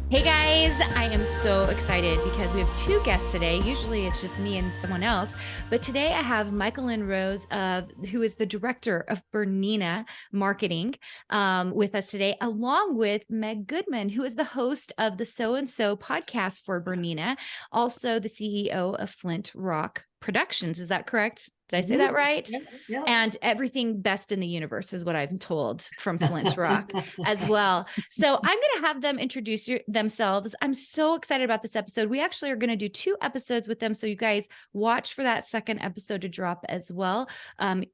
Hey guys, I am so excited because we have two guests today. Usually it's just me and someone else, but today I have Michaelynn Rose who is the director of Bernina Marketing, with us today, along with Meg Goodman, who is the host of the So and So podcast for Bernina, also the CEO of Flint Rock Productions. Is that correct? Did I say that right? Yeah. And everything best in the universe is what I'm told from Flint Rock as well. So I'm going to have them introduce themselves. I'm so excited about this episode. We actually are going to do 2 episodes with them. So you guys watch for that second episode to drop as well,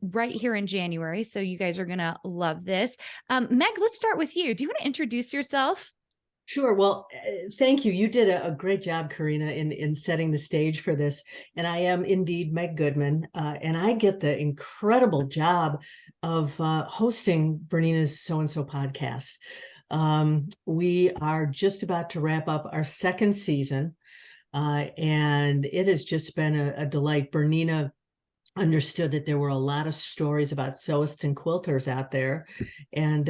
right here in January. So you guys are going to love this. Meg, let's start with you. Do you want to introduce yourself? Sure. Well, thank you. You did a great job, Carina, in setting the stage for this. And I am indeed Meg Goodman, and I get the incredible job of hosting Bernina's So and So podcast. We are just about to wrap up our second season, and it has just been a delight. Bernina understood that there were a lot of stories about sewists and quilters out there, and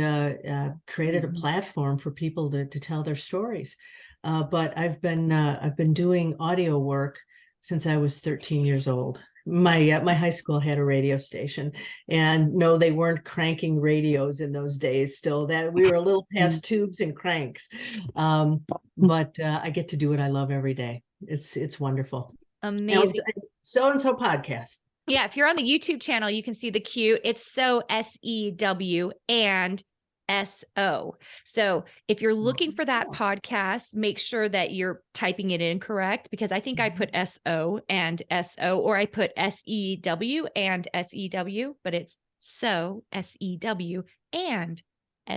created a platform for people to tell their stories. But I've been doing audio work since I was 13 years old. My high school had a radio station, and no, they weren't cranking radios in those days. Still, that we were a little past tubes and cranks. But I get to do what I love every day. It's wonderful. Amazing. So and so podcast. Yeah, if you're on the YouTube channel, you can see the cute. It's so SEW and SO. So if you're looking for that podcast, make sure that you're typing it in correct, because I think I put SO and SO, or I put SEW and SEW, but it's so SEW and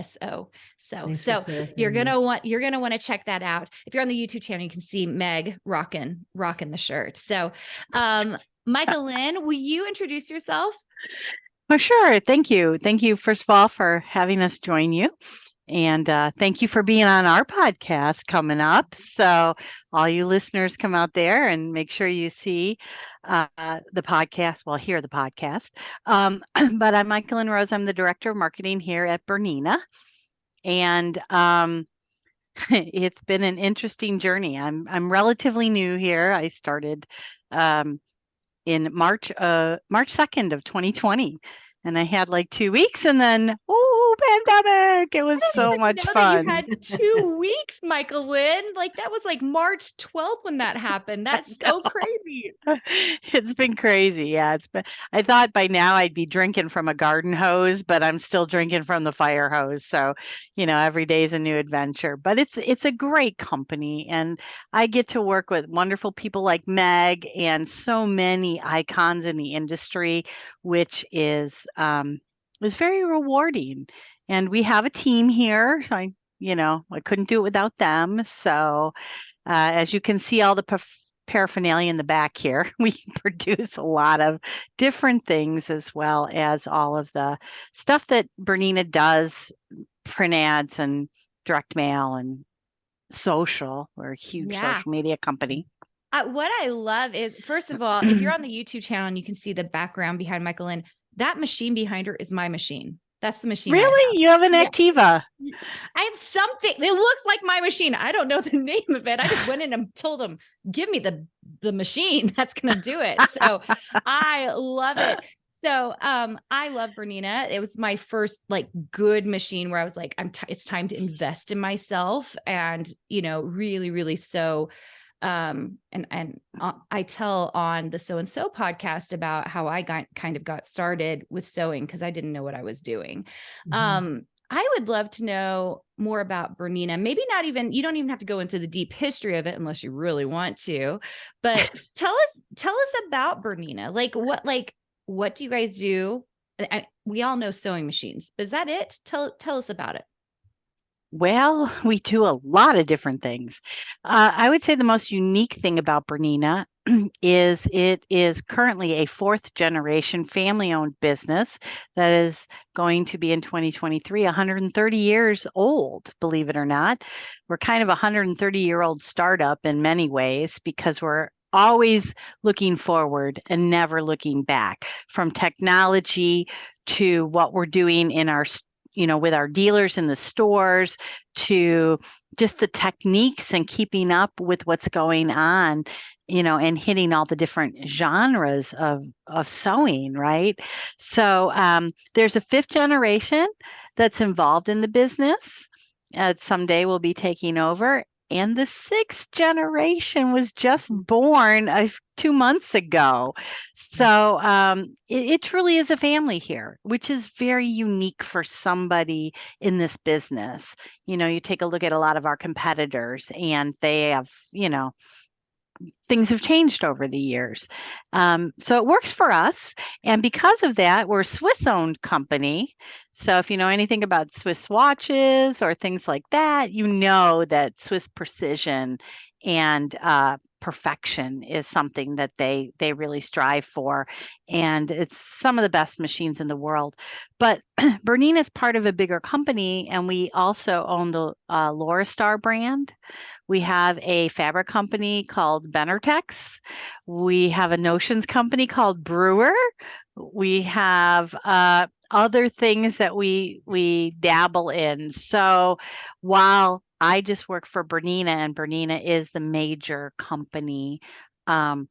SO. So you're gonna want to check that out. If you're on the YouTube channel, you can see Meg rocking the shirt. So Michaelynn, will you introduce yourself? Oh, sure. Thank you. Thank you, first of all, for having us join you. And thank you for being on our podcast coming up. So all you listeners, come out there and make sure you see the podcast. Well, hear the podcast. But I'm Michaelynn Rose. I'm the director of marketing here at Bernina. And it's been an interesting journey. I'm relatively new here. I started in March 2nd of 2020. And I had like 2 weeks, and then, pandemic. It was so much fun. You had 2 weeks, Michaelynn. Like that was like March 12th when that happened. That's so crazy. It's been crazy. Yeah, I thought by now I'd be drinking from a garden hose, but I'm still drinking from the fire hose. So, every day is a new adventure. But it's a great company, and I get to work with wonderful people like Meg and so many icons in the industry, which is very rewarding. And we have a team here. I couldn't do it without them. So as you can see, all the paraphernalia in the back here, we produce a lot of different things, as well as all of the stuff that Bernina does, print ads and direct mail and social. We're a huge social media company. What I love is, first of all, if you're on the YouTube channel and you can see the background behind Michaelynn, that machine behind her is my machine. That's the machine. Really? You have an Activa? I have something. It looks like my machine. I don't know the name of it. I just went in and told them, give me the machine that's going to do it. So I love it. So I love Bernina. It was my first like good machine where I was like, it's time to invest in myself, and really, really so. And I tell on the So and So podcast about how I kind of got started with sewing because I didn't know what I was doing. I would love to know more about Bernina. Maybe you don't even have to go into the deep history of it unless you really want to, but tell us about Bernina. What do you guys do? We all know sewing machines, but is that it? Tell us about it. Well, we do a lot of different things. I would say the most unique thing about Bernina is it is currently a 4th generation family-owned business that is going to be in 2023 130 years old, believe it or not. We're kind of a 130-year-old startup in many ways because we're always looking forward and never looking back, from technology to what we're doing in our with our dealers in the stores, to just the techniques and keeping up with what's going on, and hitting all the different genres of sewing, right? So there's a fifth generation that's involved in the business. Someday we'll be taking over. And the sixth generation was just born 2 months ago. So it truly is a family here, which is very unique for somebody in this business. You take a look at a lot of our competitors, and they have, things have changed over the years. So it works for us. And because of that, we're a Swiss-owned company. So if you know anything about Swiss watches or things like that, you know that Swiss precision and perfection is something that they really strive for. And it's some of the best machines in the world. But Bernina is part of a bigger company, and we also own the Laura Star brand. We have a fabric company called Benartex. We have a notions company called Brewer. We have other things that we dabble in. So while I just work for Bernina, and Bernina is the major company, the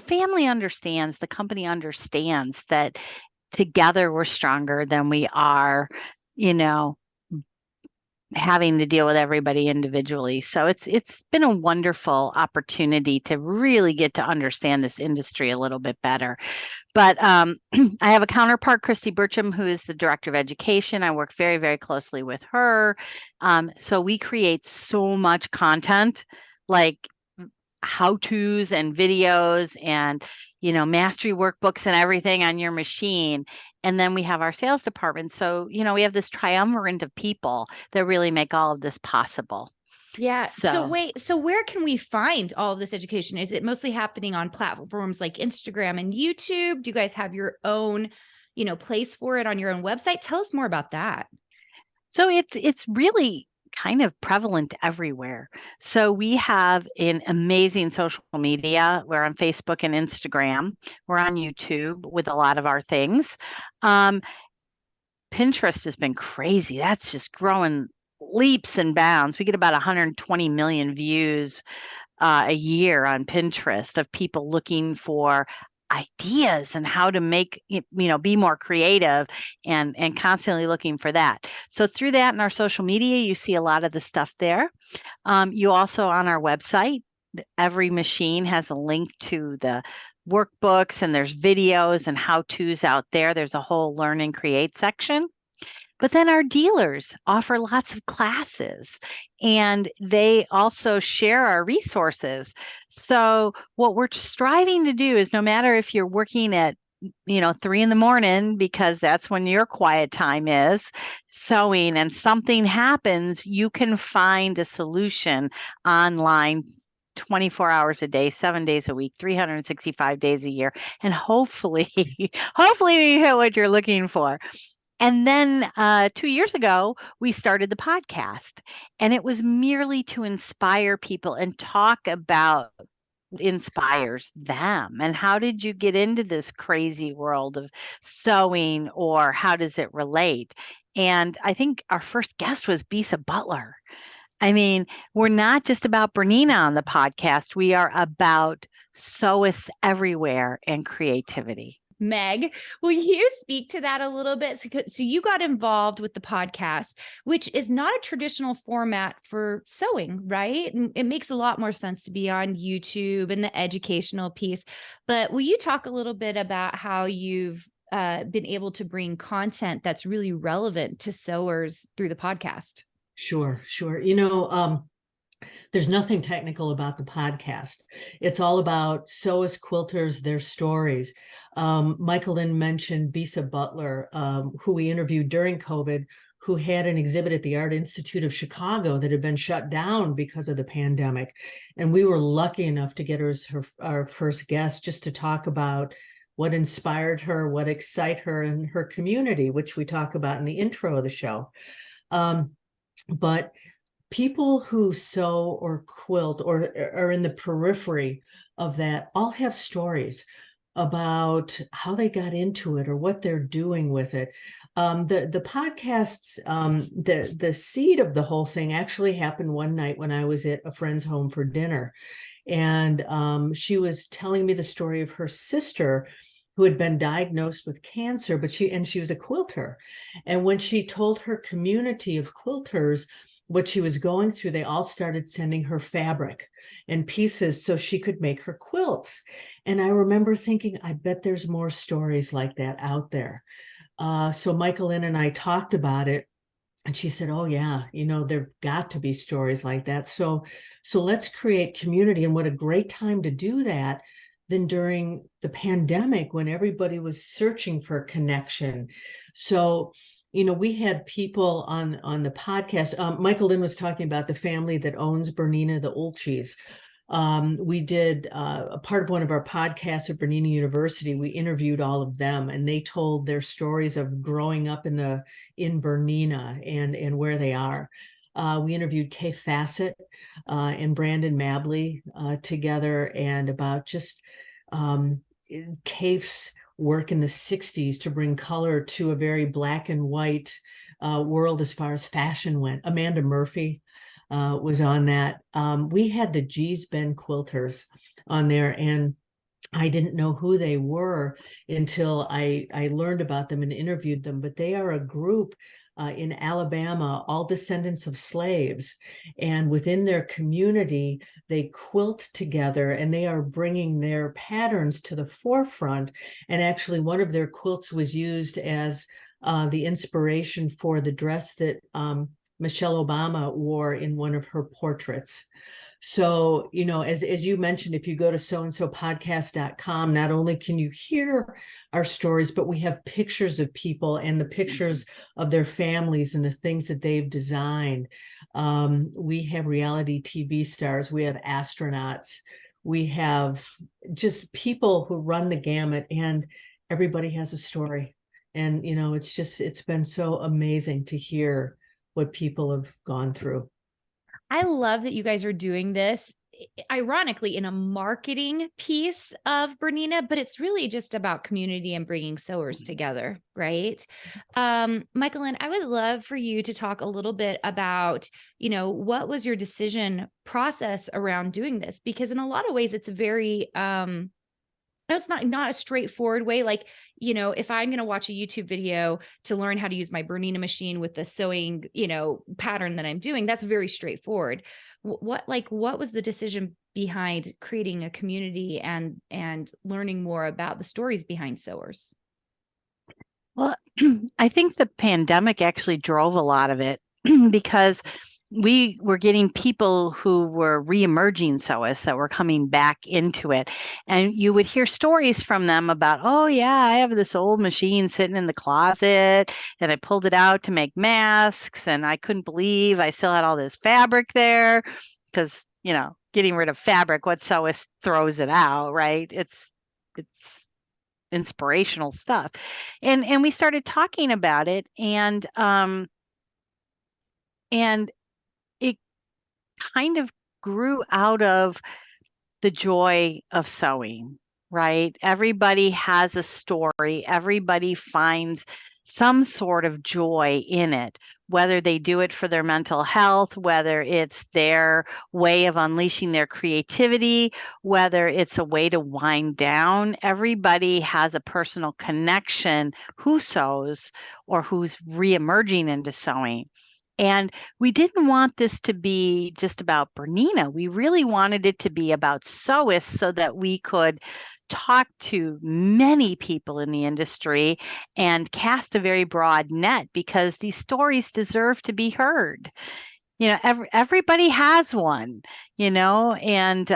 family understands, the company understands that together we're stronger than we are, having to deal with everybody individually. So it's been a wonderful opportunity to really get to understand this industry a little bit better. But I have a counterpart, Christy Burcham, who is the director of education. I work very, very closely with her. So we create so much content, like how-tos and videos and mastery workbooks and everything on your machine. And then we have our sales department. So we have this triumvirate of people that really make all of this possible. Yeah. So where can we find all of this education? Is it mostly happening on platforms like Instagram and YouTube? Do you guys have your own place for it on your own website? Tell us more about that. So it's really kind of prevalent everywhere. So we have an amazing social media. We're on Facebook and Instagram. We're on YouTube with a lot of our things. Pinterest has been crazy. That's just growing leaps and bounds. We get about 120 million views a year on Pinterest of people looking for ideas and how to make, be more creative, and constantly looking for that. So through that and our social media, you see a lot of the stuff there. You also, on our website, every machine has a link to the workbooks, and there's videos and how-tos out there. There's a whole learn and create section. But then our dealers offer lots of classes, and they also share our resources. So what we're striving to do is, no matter if you're working at 3 a.m, because that's when your quiet time is, sewing, and something happens, you can find a solution online 24 hours a day, 7 days a week, 365 days a year. And hopefully we hit what you're looking for. And then 2 years ago, we started the podcast, and it was merely to inspire people and talk about what inspires them. And how did you get into this crazy world of sewing, or how does it relate? And I think our first guest was Bisa Butler. I mean, we're not just about Bernina on the podcast. We are about sewists everywhere and creativity. Meg, will you speak to that a little bit? So you got involved with the podcast, which is not a traditional format for sewing, right? And it makes a lot more sense to be on YouTube and the educational piece. But will you talk a little bit about how you've been able to bring content that's really relevant to sewers through the podcast? Sure. There's nothing technical about the podcast. It's all about sewist quilters, their stories. Michaelynn mentioned Bisa Butler, who we interviewed during COVID, who had an exhibit at the Art Institute of Chicago that had been shut down because of the pandemic. And we were lucky enough to get her as our first guest, just to talk about what inspired her, what excited her in her community, which we talk about in the intro of the show. But people who sew or quilt or are in the periphery of that all have stories. about how they got into it or what they're doing with it. The podcasts, the seed of the whole thing actually happened one night when I was at a friend's home for dinner. And she was telling me the story of her sister who had been diagnosed with cancer, but she was a quilter. And when she told her community of quilters what she was going through, they all started sending her fabric and pieces so she could make her quilts. And I remember thinking, I bet there's more stories like that out there. So Michaelynn and I talked about it, and she said, oh yeah, there've got to be stories like that. So let's create community. And what a great time to do that than during the pandemic when everybody was searching for connection. So, we had people on the podcast. Michaelynn was talking about the family that owns Bernina, the Ulchis. We did a part of one of our podcasts at Bernina University. We interviewed all of them, and they told their stories of growing up in Bernina and where they are. We interviewed Kay Fassett and Brandon Mabley together, and about just Kay's work in the 60s to bring color to a very black and white world as far as fashion went. Amanda Murphy was on that. We had the G's Ben Quilters on there, and I didn't know who they were until I learned about them and interviewed them. But they are a group in Alabama, all descendants of slaves. And within their community, they quilt together, and they are bringing their patterns to the forefront. And actually, one of their quilts was used as the inspiration for the dress that Michelle Obama wore in one of her portraits. So, as you mentioned, if you go to soandsopodcast.com, not only can you hear our stories, but we have pictures of people and the pictures of their families and the things that they've designed. We have reality TV stars, we have astronauts, we have just people who run the gamut, and everybody has a story. And, it's been so amazing to hear what people have gone through. I love that you guys are doing this, ironically, in a marketing piece of Bernina, but it's really just about community and bringing sewers together, right? Michaelynn, I would love for you to talk a little bit about, what was your decision process around doing this? Because in a lot of ways, it's very, that's not a straightforward way. Like, if I'm going to watch a YouTube video to learn how to use my Bernina machine with the sewing, pattern that I'm doing, that's very straightforward. What was the decision behind creating a community and learning more about the stories behind sewers? Well, I think the pandemic actually drove a lot of it because we were getting people who were re-emerging sewists that were coming back into it. And you would hear stories from them about, oh yeah, I have this old machine sitting in the closet and I pulled it out to make masks and I couldn't believe I still had all this fabric there because, getting rid of fabric, what sewist throws it out, right? It's inspirational stuff. And we started talking about it, and it kind of grew out of the joy of sewing, right? Everybody has a story. Everybody finds some sort of joy in it, whether they do it for their mental health, whether it's their way of unleashing their creativity, whether it's a way to wind down. Everybody has a personal connection who sews or who's re-emerging into sewing. And we didn't want this to be just about Bernina. We really wanted it to be about sewists so that we could talk to many people in the industry and cast a very broad net, because these stories deserve to be heard. Everybody has one, and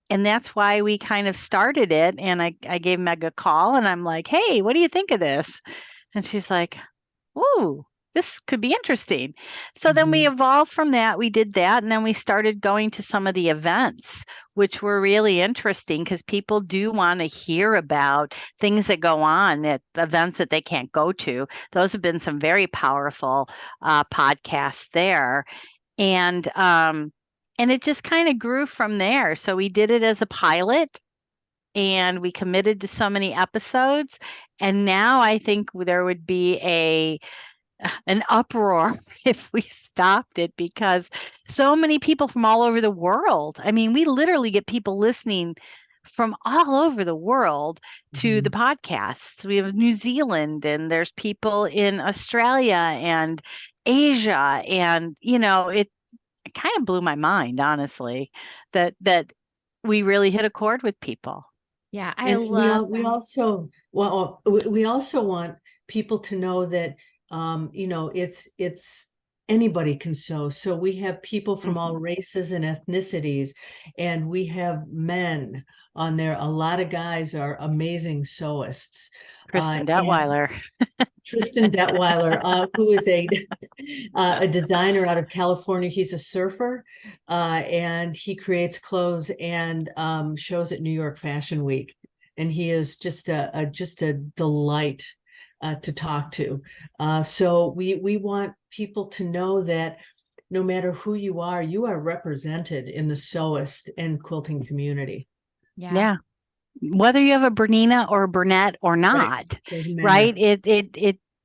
that's why we kind of started it. And I gave Meg a call and I'm like, hey, what do you think of this? And she's like, ooh, this could be interesting. So then we evolved from that. We did that. And then we started going to some of the events, which were really interesting because people do want to hear about things that go on at events that they can't go to. Those have been some very powerful podcasts there. And it just kind of grew from there. So we did it as a pilot. and we committed to so many episodes. And now I think there would be an uproar if we stopped it, because so many people from all over the world. I mean, we literally get people listening from all over the world to the podcasts. We have New Zealand, and there's people in Australia and Asia, and it kind of blew my mind, honestly, that we really hit a chord with people. Yeah, I And love we also we also want people to know that it's anybody can sew. So we have people from all races and ethnicities, and we have men on there. A lot of guys are amazing sewists. Kristen And Detweiler. Tristan Detweiler, who is a designer out of California. He's a surfer, and he creates clothes and shows at New York Fashion Week. And he is just a delight to talk to. So we want people to know that no matter who you are represented in the sewist and quilting community. Yeah. Whether you have a Bernina or a Burnett or not, right?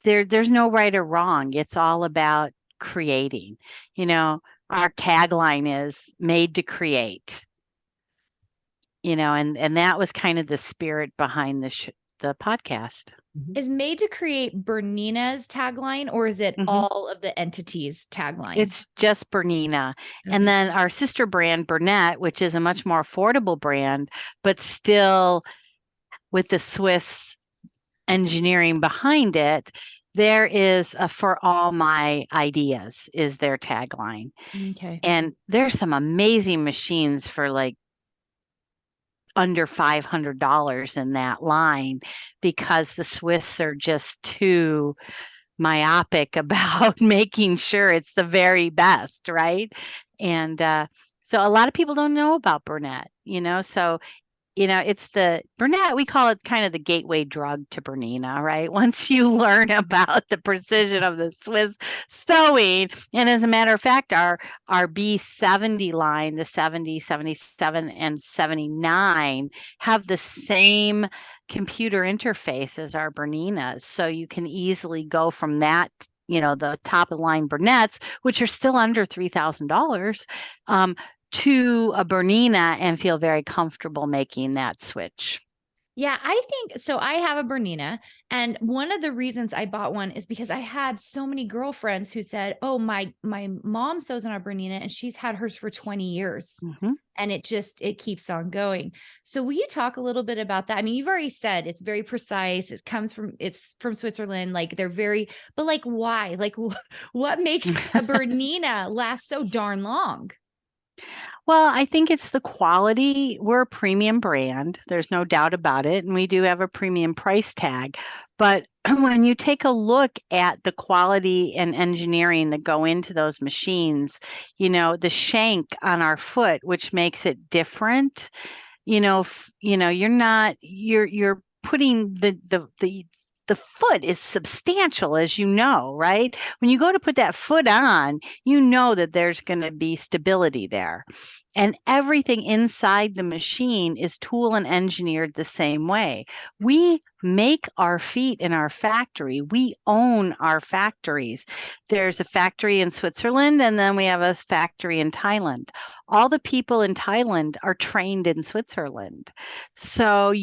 There's no right or wrong. It's all about creating. Our tagline is made to create. And that was kind of the spirit behind the podcast. Is Made to Create Bernina's tagline, or is it all of the entities' tagline? It's just Bernina. Okay. And then our sister brand, Burnett, which is a much more affordable brand, but still with the Swiss engineering behind it, there is a for all my ideas is their tagline. Okay. And there's some amazing machines for like under $500 in that line, because the Swiss are just too myopic about making sure it's the very best, right? And so a lot of people don't know about Burnett, so it's the Burnett, we call it kind of the gateway drug to Bernina, right? Once you learn about the precision of the Swiss sewing, and as a matter of fact, our B70 line, the 70, 77, and 79 have the same computer interface as our Berninas. So you can easily go from that, the top of the line Burnett's, which are still under $3,000, to a Bernina and feel very comfortable making that switch. Yeah, I think so. I have a Bernina, and one of the reasons I bought one is because I had so many girlfriends who said, "Oh, my mom sews on a Bernina, and she's had hers for 20 years." And it keeps on going. So will you talk a little bit about that? I mean, you've already said it's very precise. It's from Switzerland. Like but like, why? Like what makes a Bernina last so darn long? Well, I think it's the quality. We're a premium brand. There's no doubt about it. And we do have a premium price tag. But when you take a look at the quality and engineering that go into those machines, the shank on our foot, which makes it different, you're putting the foot is substantial, as right? When you go to put that foot on, that there's going to be stability there. And everything inside the machine is tool and engineered the same way. We make our feet in our factory. We own our factories. There's a factory in Switzerland, and then we have a factory in Thailand. All the people in Thailand are trained in Switzerland. So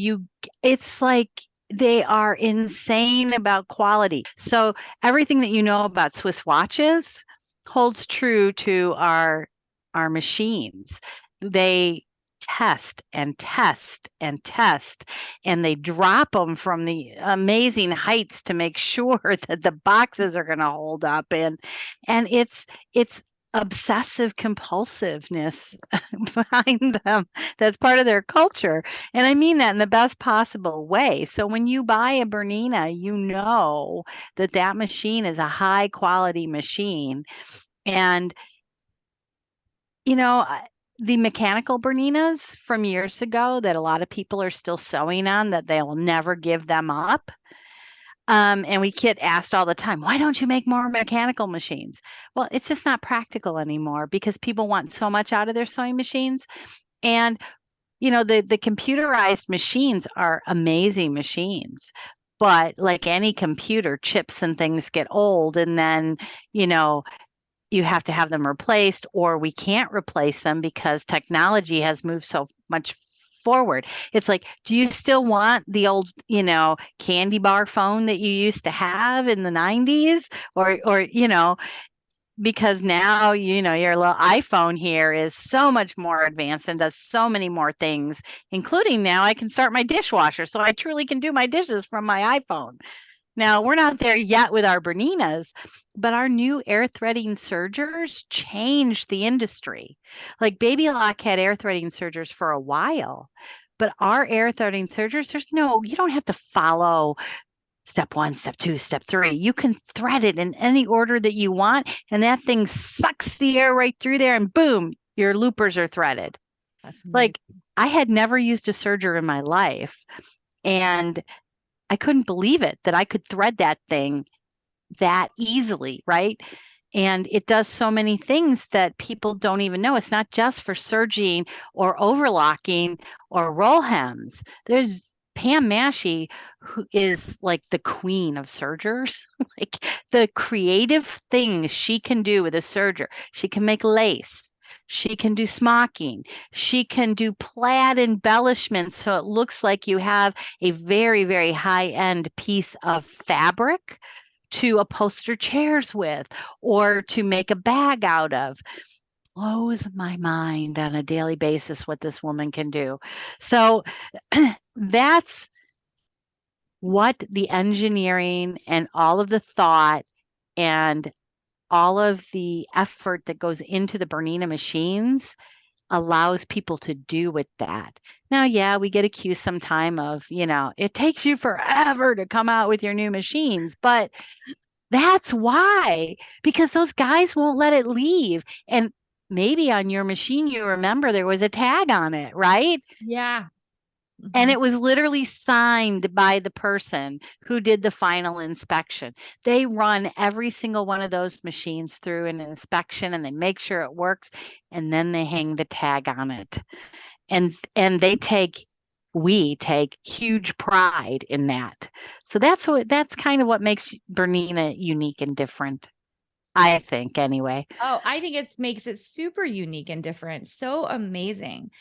it's like they are insane about quality. So everything that you know about Swiss watches holds true to our machines. They test and test and test, and they drop them from the amazing heights to make sure that the boxes are going to hold up. And it's obsessive compulsiveness behind them. That's part of their culture. And I mean that in the best possible way. So when you buy a Bernina, that machine is a high quality machine. And, the mechanical Berninas from years ago that a lot of people are still sewing on, that they'll never give them up. And we get asked all the time, why don't you make more mechanical machines? Well, it's just not practical anymore because people want so much out of their sewing machines. And the computerized machines are amazing machines. But like any computer, chips and things get old, and then, you know, you have to have them replaced, or we can't replace them because technology has moved so much forward. It's like, do you still want the old, candy bar phone that you used to have in the 90s? Or, because now, your little iPhone here is so much more advanced and does so many more things, including now I can start my dishwasher. So I truly can do my dishes from my iPhone. Now, we're not there yet with our Berninas, but our new air threading sergers changed the industry. Like Baby Lock had air threading sergers for a while, but our air threading sergers, you don't have to follow step 1, step 2, step 3. You can thread it in any order that you want, and that thing sucks the air right through there, and boom, your loopers are threaded. That's Like, I had never used a serger in my life, and I couldn't believe it that I could thread that thing that easily, right? And it does so many things that people don't even know. It's not just for serging or overlocking or roll hems. There's Pam Mashey, who is like the queen of sergers, like the creative things she can do with a serger. She can make lace. She can do smocking. She can do plaid embellishments so it looks like you have a very, very high-end piece of fabric to upholster chairs with, or to make a bag out of. Blows my mind on a daily basis what this woman can do. So that's what the engineering and all of the thought and all of the effort that goes into the Bernina machines allows people to do with that. Now, yeah, we get accused sometime of, it takes you forever to come out with your new machines, but that's why, because those guys won't let it leave. And maybe on your machine, you remember there was a tag on it, right? Yeah. And it was literally signed by the person who did the final inspection. They run every single one of those machines through an inspection, and they make sure it works, and then they hang the tag on it. And we take huge pride in that. So that's kind of what makes Bernina unique and different, I think, anyway. Oh, I think it makes it super unique and different. So amazing.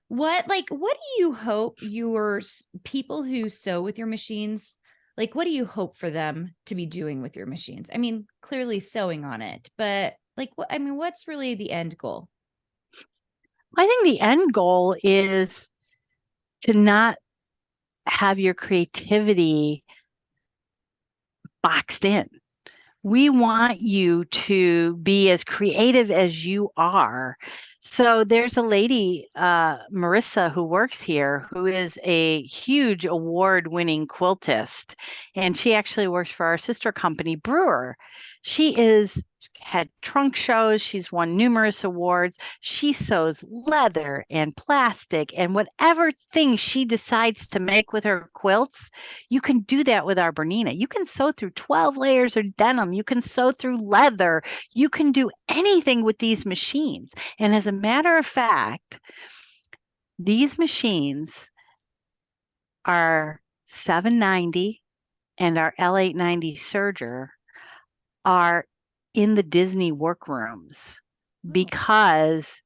What do you hope your people who sew with your machines, like, what do you hope for them to be doing with your machines? I mean, clearly sewing on it, but what's really the end goal? I think the end goal is to not have your creativity boxed in. We want you to be as creative as you are. So there's a lady, Marissa, who works here, who is a huge award-winning quiltist, and she actually works for our sister company, Brewer. She had trunk shows. She's won numerous awards. She sews leather and plastic and whatever thing she decides to make with her quilts. You can do that with our Bernina. You can sew through 12 layers of denim. You can sew through leather. You can do anything with these machines. And as a matter of fact, these machines are $790, and our L890 serger are in the Disney workrooms because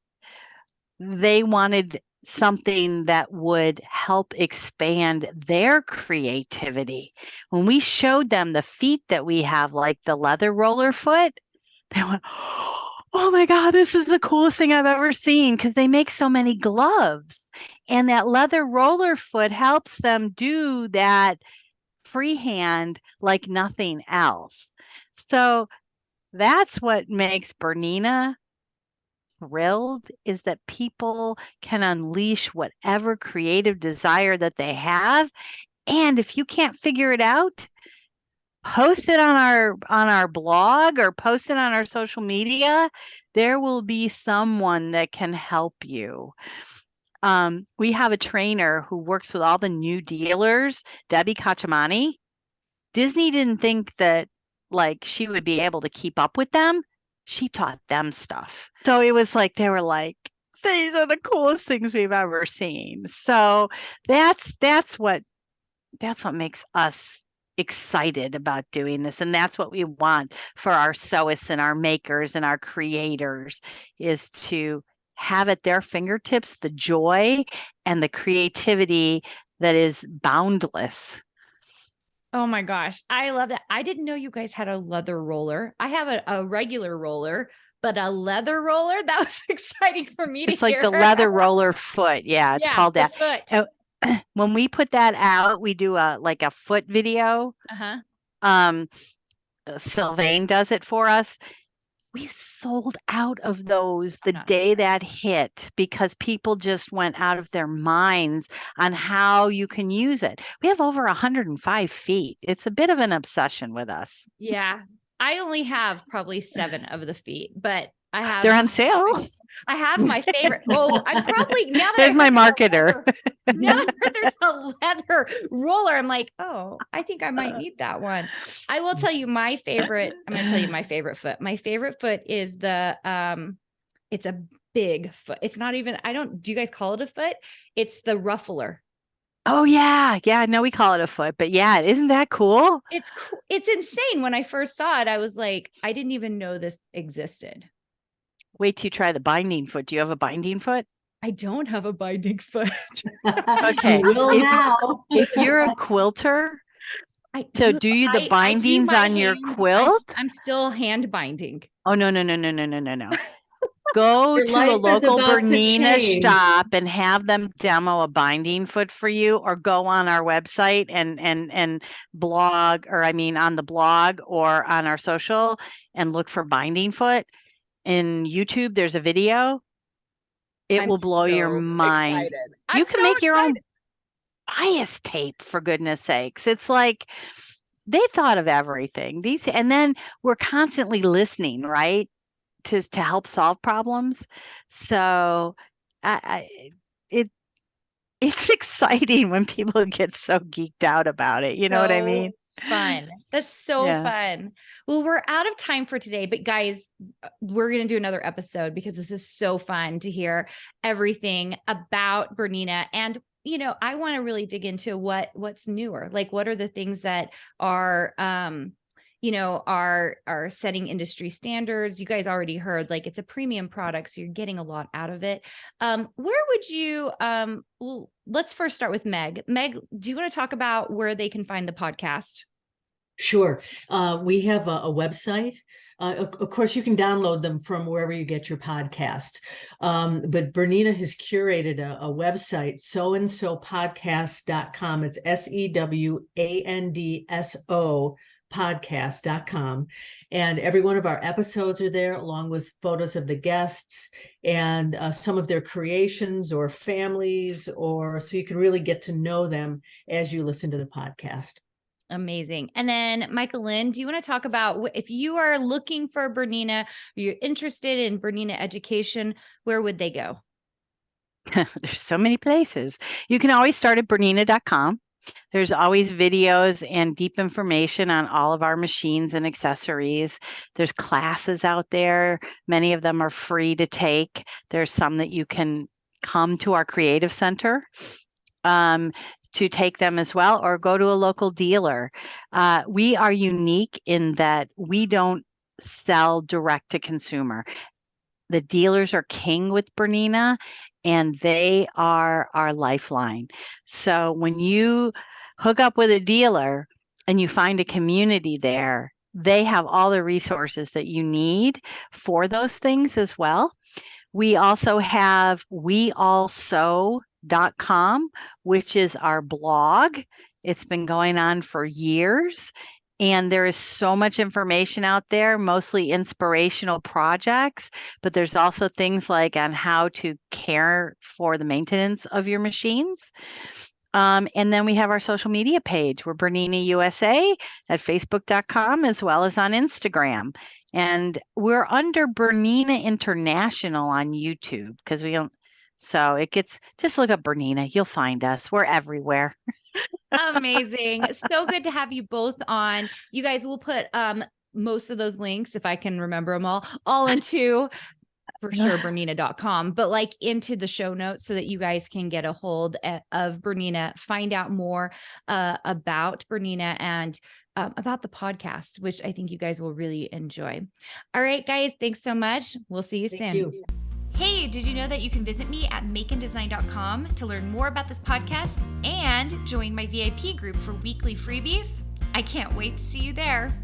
they wanted something that would help expand their creativity. When we showed them the feet that we have, like the leather roller foot, they went, oh my God, this is the coolest thing I've ever seen, because they make so many gloves. And that leather roller foot helps them do that freehand like nothing else. So that's what makes Bernina thrilled, is that people can unleash whatever creative desire that they have. And if you can't figure it out, post it on our blog or post it on our social media. There will be someone that can help you. We have a trainer who works with all the new dealers, Debbie Cacciamani. Disney didn't think that like she would be able to keep up with them. She taught them stuff. So it was like they were like These are the coolest things we've ever seen. So that's what makes us excited about doing this. And that's what we want for our sewists and our makers and our creators, is to have at their fingertips the joy and the creativity that is boundless. Oh my gosh. I love that. I didn't know you guys had a leather roller. I have a regular roller, but a leather roller, that was exciting for me to It's like hear. the leather roller foot. Yeah, it's called the that. foot. When we put that out, we do a foot video. Uh-huh. Sylvain does it for us. We sold out of those the day that hit, because people just went out of their minds on how you can use it. We have over 105 feet. It's a bit of an obsession with us. Yeah. I only have probably 7 of the feet, but I have. They're on sale. I have my favorite. Oh, I'm probably, now that There's my marketer. Now that there's a leather roller, I'm like, oh, I think I might need that one. I will tell you my favorite. I'm going to tell you my favorite foot. My favorite foot is it's a big foot. It's not even, do you guys call it a foot? It's the ruffler. Oh yeah. Yeah. No, we call it a foot, but yeah, isn't that cool? It's insane. When I first saw it, I was like, I didn't even know this existed. Wait till you try the binding foot. Do you have a binding foot? I don't have a binding foot. Okay. If you're a quilter, do you the bindings on your quilt? I'm still hand binding. Oh, no. Go to a local Bernina shop and have them demo a binding foot for you, or go on our website and blog, or on the blog or on our social, and look for binding foot. In YouTube, there's a video. It will blow your mind. You can make your own bias tape, for goodness sakes. It's like they thought of everything. And then we're constantly listening, right, to help solve problems. So it's exciting when people get so geeked out about it. You know what I mean? Fun. That's so fun. Well, we're out of time for today, but guys, we're going to do another episode, because this is so fun to hear everything about Bernina. And I want to really dig into what's newer. Like, what are the things that are are setting industry standards? You guys already heard, like, it's a premium product, so you're getting a lot out of it. Where would you, well, let's first start with Meg. Meg, do you want to talk about where they can find the podcast? Sure. We have a website. Of course, you can download them from wherever you get your podcast. But Bernina has curated a website, sewandsopodcast.com. It's SEWANDSO podcast.com. And every one of our episodes are there, along with photos of the guests and some of their creations or families, so you can really get to know them as you listen to the podcast. Amazing. And then Michaelynn, do you want to talk about, if you are looking for Bernina, or you're interested in Bernina education, where would they go? There's so many places. You can always start at Bernina.com. There's always videos and deep information on all of our machines and accessories. There's classes out there. Many of them are free to take. There's some that you can come to our creative center to take them as well, or go to a local dealer. We are unique in that we don't sell direct to consumer. The dealers are king with Bernina, and they are our lifeline. So when you hook up with a dealer and you find a community there, they have all the resources that you need for those things as well. We also have weallsew.com, which is our blog. It's been going on for years, and there is so much information out there, mostly inspirational projects, but there's also things like on how to care for the maintenance of your machines. And then we have our social media page. We're Bernina USA at facebook.com, as well as on Instagram. And we're under Bernina International on YouTube, because we don't. So just look up Bernina. You'll find us. We're everywhere. Amazing. So good to have you both on. You guys will put most of those links, if I can remember them all into for sure Bernina.com, but like into the show notes so that you guys can get a hold of Bernina, find out more about Bernina and about the podcast, which I think you guys will really enjoy. All right, guys, thanks so much. We'll see you soon. You. Hey, did you know that you can visit me at makeanddesign.com to learn more about this podcast and join my VIP group for weekly freebies? I can't wait to see you there.